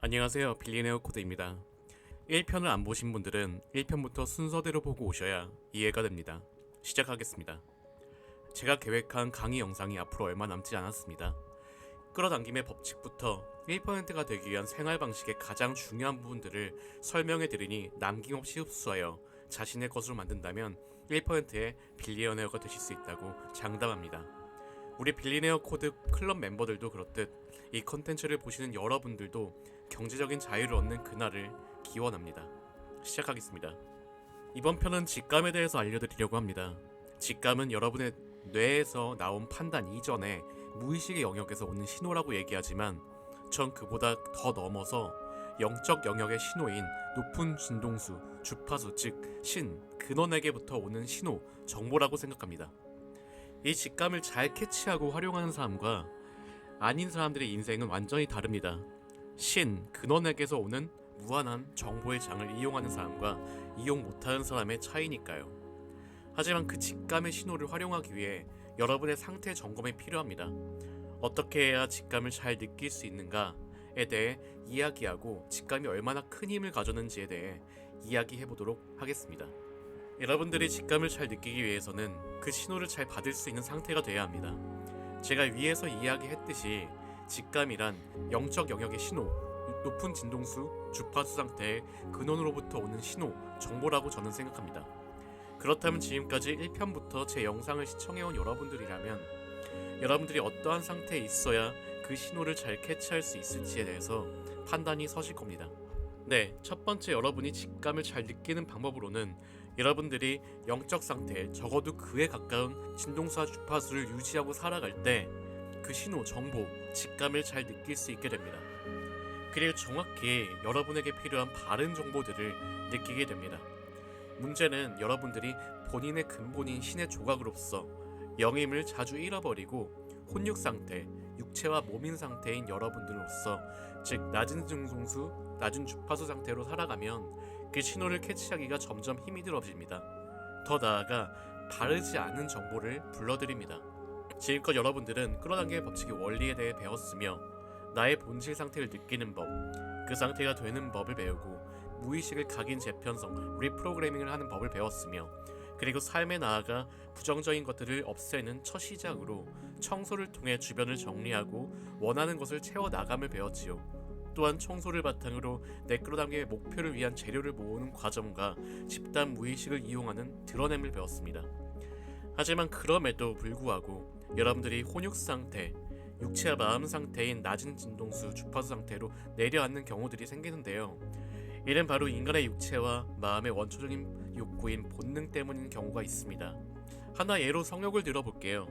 안녕하세요, 빌리네어 코드입니다. 1편을 안 보신 분들은 1편부터 순서대로 보고 오셔야 이해가 됩니다. 시작하겠습니다. 제가 계획한 강의 영상이 앞으로 얼마 남지 않았습니다. 끌어당김의 법칙부터 1%가 되기 위한 생활 방식의 가장 중요한 부분들을 설명해 드리니 남김없이 흡수하여 자신의 것으로 만든다면 1%의 빌리어네어가 되실 수 있다고 장담합니다. 우리 빌리네어 코드 클럽 멤버들도 그렇듯 이 컨텐츠를 보시는 여러분들도 경제적인 자유를 얻는 그날을 기원합니다. 시작하겠습니다. 이번 편은 직감에 대해서 알려드리려고 합니다. 직감은 여러분의 뇌에서 나온 판단 이전에 무의식의 영역에서 오는 신호라고 얘기하지만 전 그보다 더 넘어서 영적 영역의 신호인 높은 진동수, 주파수 즉 신, 근원에게부터 오는 신호, 정보라고 생각합니다. 이 직감을 잘 캐치하고 활용하는 사람과 아닌 사람들의 인생은 완전히 다릅니다. 신, 근원에게서 오는 무한한 정보의 장을 이용하는 사람과 이용 못하는 사람의 차이니까요. 하지만 그 직감의 신호를 활용하기 위해 여러분의 상태 점검이 필요합니다. 어떻게 해야 직감을 잘 느낄 수 있는가에 대해 이야기하고 직감이 얼마나 큰 힘을 가졌는지에 대해 이야기해보도록 하겠습니다. 여러분들이 직감을 잘 느끼기 위해서는 그 신호를 잘 받을 수 있는 상태가 돼야 합니다. 제가 위에서 이야기했듯이 직감이란 영적 영역의 신호, 높은 진동수, 주파수 상태의 근원으로부터 오는 신호, 정보라고 저는 생각합니다. 그렇다면 지금까지 1편부터 제 영상을 시청해온 여러분들이라면 여러분들이 어떠한 상태에 있어야 그 신호를 잘 캐치할 수 있을지에 대해서 판단이 서실 겁니다. 네, 첫 번째 여러분이 직감을 잘 느끼는 방법으로는 여러분들이 영적 상태, 적어도 그에 가까운 진동수와 주파수를 유지하고 살아갈 때 그 신호, 정보, 직감을 잘 느낄 수 있게 됩니다. 그리고 정확히 여러분에게 필요한 바른 정보들을 느끼게 됩니다. 문제는 여러분들이 본인의 근본인 신의 조각으로서 영임을 자주 잃어버리고 혼육 상태, 육체와 몸인 상태인 여러분들로서 즉 낮은 진동수, 낮은 주파수 상태로 살아가면 그 신호를 캐치하기가 점점 힘이 들어집니다. 더 나아가 바르지 않은 정보를 불러들입니다. 지금껏 여러분들은 끌어당김의 법칙의 원리에 대해 배웠으며 나의 본질 상태를 느끼는 법, 그 상태가 되는 법을 배우고 무의식을 각인 재편성, 리프로그래밍을 하는 법을 배웠으며 그리고 삶에 나아가 부정적인 것들을 없애는 첫 시작으로 청소를 통해 주변을 정리하고 원하는 것을 채워나감을 배웠지요. 또한 청소를 바탕으로 내 끌어당김의 목표를 위한 재료를 모으는 과정과 집단 무의식을 이용하는 드러냄을 배웠습니다. 하지만 그럼에도 불구하고 여러분들이 혼육 상태, 육체와 마음 상태인 낮은 진동수, 주파수 상태로 내려앉는 경우들이 생기는데요. 이는 바로 인간의 육체와 마음의 원초적인 욕구인 본능 때문인 경우가 있습니다. 하나 예로 성욕을 들어볼게요.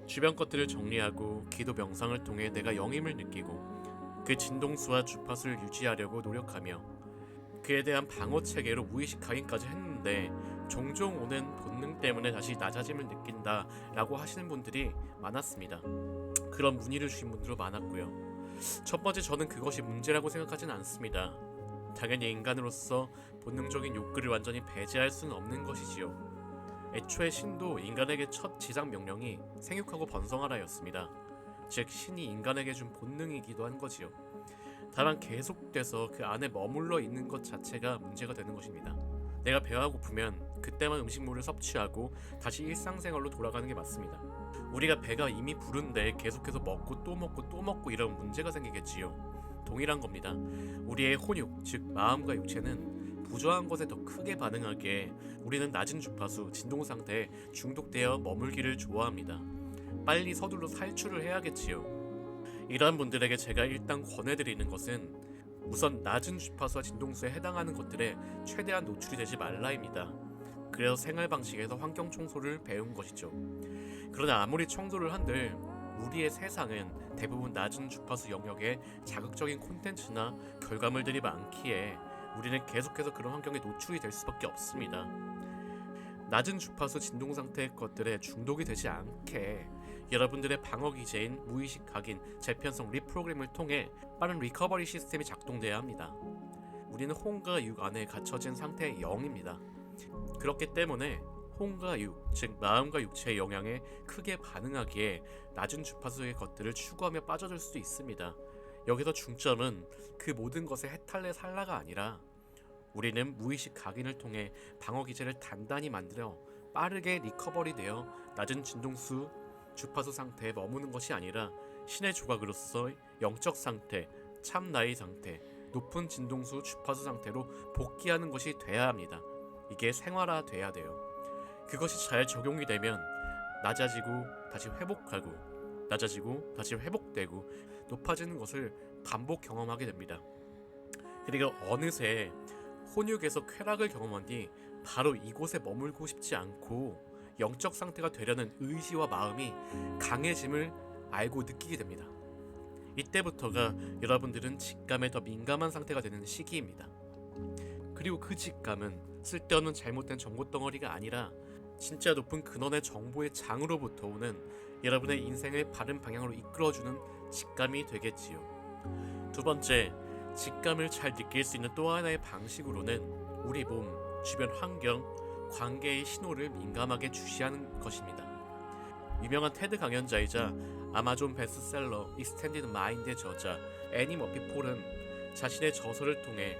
주변 것들을 정리하고 기도 명상을 통해 내가 영임을 느끼고 그 진동수와 주파수를 유지하려고 노력하며 그에 대한 방어 체계로 무의식 각인까지 했는데 종종 오는 본능 때문에 다시 낮아짐을 느낀다 라고 하시는 분들이 많았습니다. 그런 문의를 주신 분들도 많았고요. 첫 번째, 저는 그것이 문제라고 생각하지는 않습니다. 당연히 인간으로서 본능적인 욕구를 완전히 배제할 수는 없는 것이지요. 애초에 신도 인간에게 첫 지상 명령이 생육하고 번성하라였습니다. 즉 신이 인간에게 준 본능이기도 한 거지요. 다만 계속돼서 그 안에 머물러 있는 것 자체가 문제가 되는 것입니다. 내가 배가 고프면 그때만 음식물을 섭취하고 다시 일상생활로 돌아가는 게 맞습니다. 우리가 배가 이미 부른데 계속해서 먹고 또 먹고 또 먹고 이러면 문제가 생기겠지요. 동일한 겁니다. 우리의 혼육, 즉 마음과 육체는 부조한 것에 더 크게 반응하기에 우리는 낮은 주파수, 진동 상태에 중독되어 머물기를 좋아합니다. 빨리 서둘러 탈출을 해야겠지요. 이러한 분들에게 제가 일단 권해드리는 것은 우선 낮은 주파수와 진동수에 해당하는 것들에 최대한 노출이 되지 말라입니다. 그래서 생활 방식에서 환경 청소를 배운 것이죠. 그러나 아무리 청소를 한들 우리의 세상은 대부분 낮은 주파수 영역에 자극적인 콘텐츠나 결과물들이 많기에 우리는 계속해서 그런 환경에 노출이 될 수밖에 없습니다. 낮은 주파수 진동 상태의 것들에 중독이 되지 않게 여러분들의 방어 기제인 무의식 각인, 재편성, 리프로그램을 통해 빠른 리커버리 시스템이 작동돼야 합니다. 우리는 혼과 육 안에 갇혀진 상태의 영입니다. 그렇기 때문에 혼과 육, 즉 마음과 육체의 영향에 크게 반응하기에 낮은 주파수의 것들을 추구하며 빠져들 수도 있습니다. 여기서 중점은 그 모든 것의 해탈레 살라가 아니라 우리는 무의식 각인을 통해 방어 기제를 단단히 만들어 빠르게 리커버리 되어 낮은 진동수 주파수 상태에 머무는 것이 아니라 신의 조각으로서의 영적 상태, 참 나의 상태, 높은 진동수 주파수 상태로 복귀하는 것이 돼야 합니다. 이게 생활화돼야 돼요. 그것이 잘 적용이 되면 낮아지고 다시 회복하고 낮아지고 다시 회복되고 높아지는 것을 반복 경험하게 됩니다. 그리고 어느새 혼육에서 쾌락을 경험한 뒤 바로 이곳에 머물고 싶지 않고 영적 상태가 되려는 의지와 마음이 강해짐을 알고 느끼게 됩니다. 이때부터가 여러분들은 직감에 더 민감한 상태가 되는 시기입니다. 그리고 그 직감은 쓸데없는 잘못된 정보 덩어리가 아니라 진짜 높은 근원의 정보의 장으로부터 오는 여러분의 인생을 바른 방향으로 이끌어주는 직감이 되겠지요. 두 번째, 직감을 잘 느낄 수 있는 또 하나의 방식으로는 우리 몸, 주변 환경, 관계의 신호를 민감하게 주시하는 것입니다. 유명한 테드 강연자이자 아마존 베스트셀러 익스텐디드 마인드의 저자 애니 머피 폴은 자신의 저서를 통해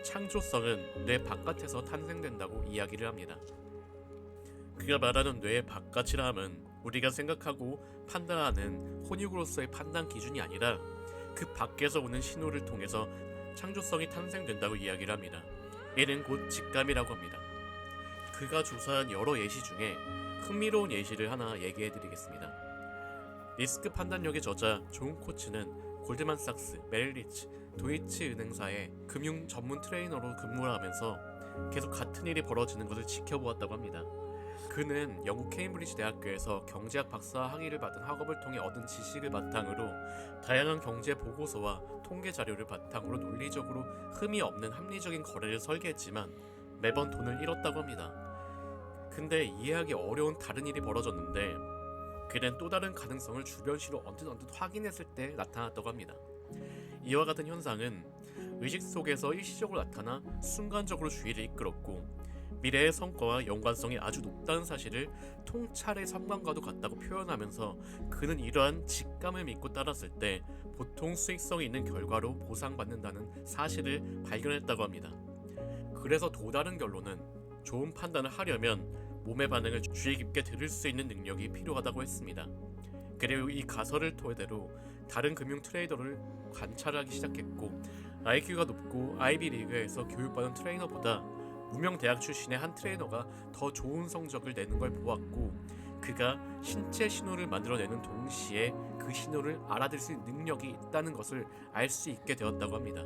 창조성은 뇌 바깥에서 탄생된다고 이야기를 합니다. 그가 말하는 뇌의 바깥이라 함은 우리가 생각하고 판단하는 혼육으로서의 판단 기준이 아니라 그 밖에서 오는 신호를 통해서 창조성이 탄생된다고 이야기를 합니다. 이는 곧 직감이라고 합니다. 그가 조사한 여러 예시 중에 흥미로운 예시를 하나 얘기해드리겠습니다. 리스크 판단력의 저자 존 코츠는 골드만삭스, 메릴리치, 도이치은행사의 금융 전문 트레이너로 근무를 하면서 계속 같은 일이 벌어지는 것을 지켜보았다고 합니다. 그는 영국 케임브리지 대학교에서 경제학 박사 학위를 받은 학업을 통해 얻은 지식을 바탕으로 다양한 경제 보고서와 통계 자료를 바탕으로 논리적으로 흠이 없는 합리적인 거래를 설계했지만 매번 돈을 잃었다고 합니다. 근데 이해하기 어려운 다른 일이 벌어졌는데 그는 또 다른 가능성을 주변시로 언뜻 확인했을 때 나타났다고 합니다. 이와 같은 현상은 의식 속에서 일시적으로 나타나 순간적으로 주의를 이끌었고 미래의 성과와 연관성이 아주 높다는 사실을 통찰의 성관과도 같다고 표현하면서 그는 이러한 직감을 믿고 따랐을 때 보통 수익성이 있는 결과로 보상받는다는 사실을 발견했다고 합니다. 그래서 또 다른 결론은 좋은 판단을 하려면 몸의 반응을 주의 깊게 들을 수 있는 능력이 필요하다고 했습니다. 그리고 이 가설을 토대로 다른 금융 트레이더를 관찰하기 시작했고 IQ가 높고 아이비리그에서 교육받은 트레이너보다 무명 대학 출신의 한 트레이너가 더 좋은 성적을 내는 걸 보았고 그가 신체 신호를 만들어내는 동시에 그 신호를 알아들 수 있는 능력이 있다는 것을 알 수 있게 되었다고 합니다.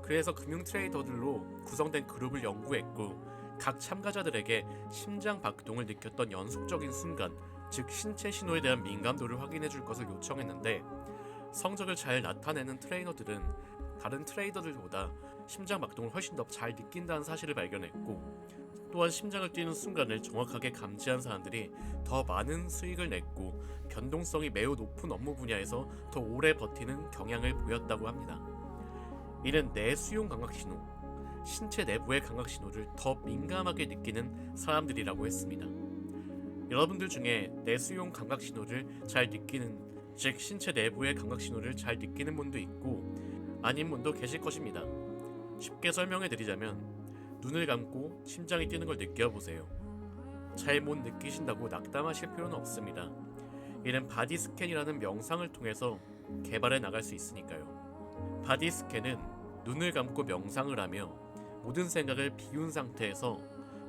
그래서 금융 트레이더들로 구성된 그룹을 연구했고 각 참가자들에게 심장 박동을 느꼈던 연속적인 순간, 즉 신체 신호에 대한 민감도를 확인해 줄 것을 요청했는데 성적을 잘 나타내는 트레이너들은 다른 트레이더들보다 심장 박동을 훨씬 더 잘 느낀다는 사실을 발견했고 또한 심장을 뛰는 순간을 정확하게 감지한 사람들이 더 많은 수익을 냈고 변동성이 매우 높은 업무 분야에서 더 오래 버티는 경향을 보였다고 합니다. 이는 뇌 수용 감각 신호, 신체 내부의 감각 신호를 더 민감하게 느끼는 사람들이라고 했습니다. 여러분들 중에 뇌 수용 감각 신호를 잘 느끼는, 즉 신체 내부의 감각 신호를 잘 느끼는 분도 있고 아닌 분도 계실 것입니다. 쉽게 설명해 드리자면 눈을 감고 심장이 뛰는 걸 느껴보세요. 잘 못 느끼신다고 낙담하실 필요는 없습니다. 이는 바디 스캔이라는 명상을 통해서 개발해 나갈 수 있으니까요. 바디 스캔은 눈을 감고 명상을 하며 모든 생각을 비운 상태에서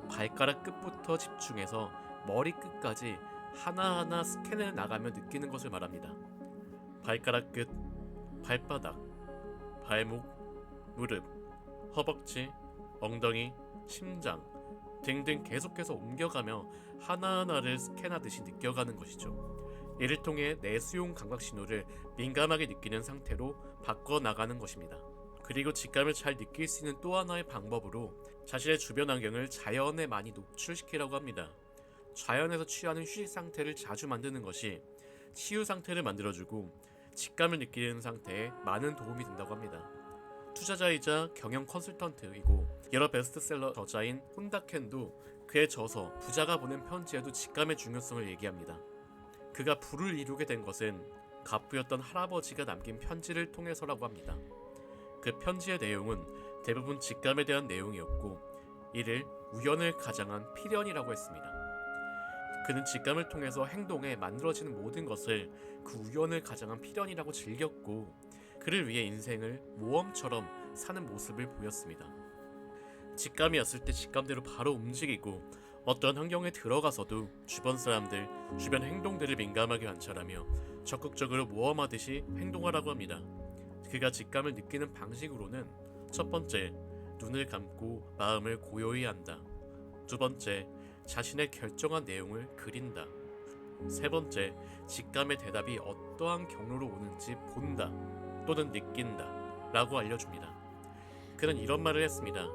발가락 끝부터 집중해서 머리 끝까지 하나하나 스캔해 나가며 느끼는 것을 말합니다. 발가락 끝, 발바닥, 발목, 무릎, 허벅지, 엉덩이, 심장 등등 계속해서 옮겨가며 하나하나를 스캔하듯이 느껴가는 것이죠. 이를 통해 뇌 수용 감각 신호를 민감하게 느끼는 상태로 바꿔나가는 것입니다. 그리고 직감을 잘 느낄 수 있는 또 하나의 방법으로 자신의 주변 환경을 자연에 많이 노출시키라고 합니다. 자연에서 취하는 휴식 상태를 자주 만드는 것이 치유 상태를 만들어주고 직감을 느끼는 상태에 많은 도움이 된다고 합니다. 투자자이자 경영 컨설턴트이고 여러 베스트셀러 저자인 혼다켄도 그의 저서 부자가 보낸 편지에도 직감의 중요성을 얘기합니다. 그가 부를 이루게 된 것은 갑부였던 할아버지가 남긴 편지를 통해서라고 합니다. 그 편지의 내용은 대부분 직감에 대한 내용이었고 이를 우연을 가장한 필연이라고 했습니다. 그는 직감을 통해서 행동에 만들어지는 모든 것을 그 우연을 가장한 필연이라고 즐겼고 그를 위해 인생을 모험처럼 사는 모습을 보였습니다. 직감이 왔을 때 직감대로 바로 움직이고 어떤 환경에 들어가서도 주변 사람들, 주변 행동들을 민감하게 관찰하며 적극적으로 모험하듯이 행동하라고 합니다. 그가 직감을 느끼는 방식으로는 첫 번째, 눈을 감고 마음을 고요히 한다. 두 번째, 자신의 결정한 내용을 그린다. 세 번째, 직감의 대답이 어떠한 경로로 오는지 본다 또는 느낀다 라고 알려줍니다. 그는 이런 말을 했습니다.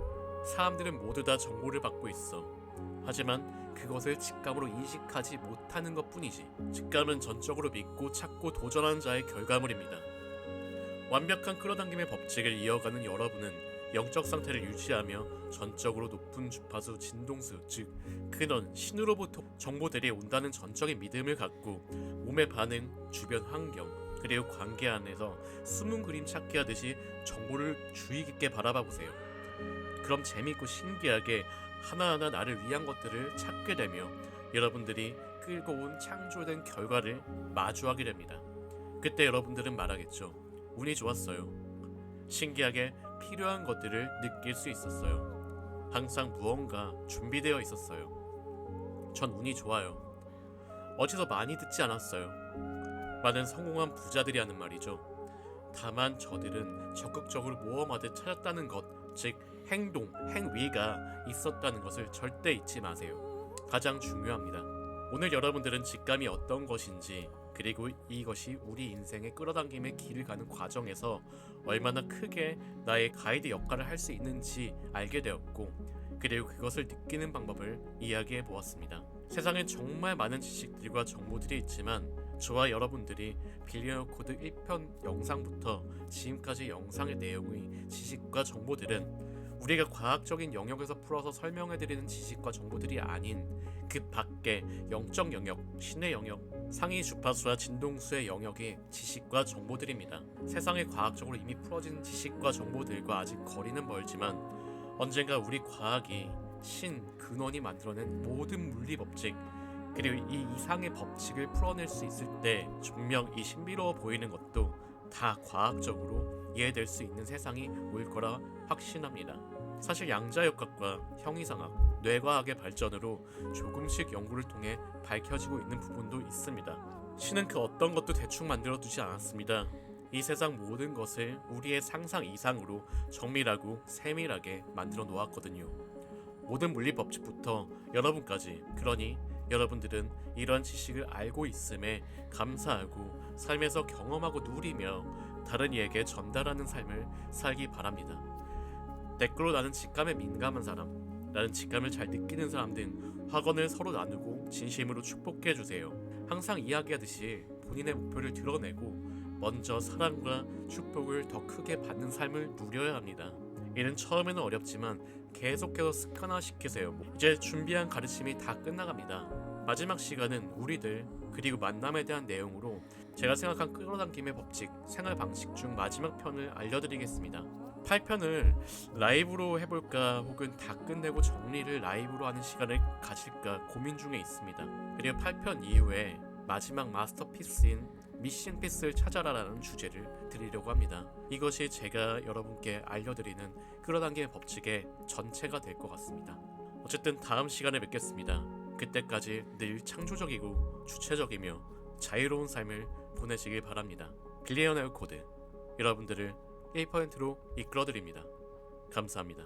사람들은 모두 다 정보를 받고 있어. 하지만 그것을 직감으로 인식하지 못하는 것 뿐이지. 직감은 전적으로 믿고 찾고 도전하는 자의 결과물입니다. 완벽한 끌어당김의 법칙을 이어가는 여러분은 영적 상태를 유지하며 전적으로 높은 주파수 진동수, 즉 근원, 신으로부터 정보들이 온다는 전적인 믿음을 갖고 몸의 반응, 주변 환경, 그리고 관계 안에서 숨은 그림 찾기 하듯이 정보를 주의 깊게 바라봐 보세요. 그럼 재미있고 신기하게 하나하나 나를 위한 것들을 찾게 되며 여러분들이 끌고 온 창조된 결과를 마주하게 됩니다. 그때 여러분들은 말하겠죠. 운이 좋았어요. 신기하게 필요한 것들을 느낄 수 있었어요. 항상 무언가 준비되어 있었어요. 전 운이 좋아요. 어디서 많이 듣지 않았어요. 많은 성공한 부자들이 하는 말이죠. 다만 저들은 적극적으로 모험하듯 찾았다는 것, 즉 행동, 행위가 있었다는 것을 절대 잊지 마세요. 가장 중요합니다. 오늘 여러분들은 직감이 어떤 것인지 그리고 이것이 우리 인생의 끌어당김의 길을 가는 과정에서 얼마나 크게 나의 가이드 역할을 할 수 있는지 알게 되었고 그리고 그것을 느끼는 방법을 이야기해 보았습니다. 세상엔 정말 많은 지식들과 정보들이 있지만 저와 여러분들이 빌리언어 코드 1편 영상부터 지금까지 영상의 내용의 지식과 정보들은 우리가 과학적인 영역에서 풀어서 설명해드리는 지식과 정보들이 아닌 그 밖에 영적 영역, 신의 영역, 상위 주파수와 진동수의 영역의 지식과 정보들입니다. 세상에 과학적으로 이미 풀어진 지식과 정보들과 아직 거리는 멀지만 언젠가 우리 과학이 신, 근원이 만들어낸 모든 물리 법칙 그리고 이 이상의 법칙을 풀어낼 수 있을 때 분명 이 신비로워 보이는 것도 다 과학적으로 이해될 수 있는 세상이 올 거라 확신합니다. 사실 양자역학과 형이상학, 뇌과학의 발전으로 조금씩 연구를 통해 밝혀지고 있는 부분도 있습니다. 신은 그 어떤 것도 대충 만들어두지 않았습니다. 이 세상 모든 것을 우리의 상상 이상으로 정밀하고 세밀하게 만들어 놓았거든요. 모든 물리 법칙부터 여러분까지, 그러니 여러분들은 이러한 지식을 알고 있음에 감사하고 삶에서 경험하고 누리며 다른 이에게 전달하는 삶을 살기 바랍니다. 댓글로 나는 직감에 민감한 사람, 나는 직감을 잘 느끼는 사람 등 확언을 서로 나누고 진심으로 축복해주세요. 항상 이야기하듯이 본인의 목표를 드러내고 먼저 사랑과 축복을 더 크게 받는 삶을 누려야 합니다. 이는 처음에는 어렵지만 계속해서 습관화시키세요. 이제 준비한 가르침이 다 끝나갑니다. 마지막 시간은 우리들 그리고 만남에 대한 내용으로 제가 생각한 끌어당김의 법칙, 생활 방식 중 마지막 편을 알려드리겠습니다. 8편을 라이브로 해볼까 혹은 다 끝내고 정리를 라이브로 하는 시간을 가질까 고민 중에 있습니다. 그리고 8편 이후에 마지막 마스터피스인 미싱 피스를 찾아라라는 주제를 드리려고 합니다. 이것이 제가 여러분께 알려드리는 끌어당김의 법칙의 전체가 될 것 같습니다. 어쨌든 다음 시간에 뵙겠습니다. 그때까지 늘 창조적이고 주체적이며 자유로운 삶을 보내시길 바랍니다. 빌리언어 코드 여러분들을 1%로 이끌어드립니다. 감사합니다.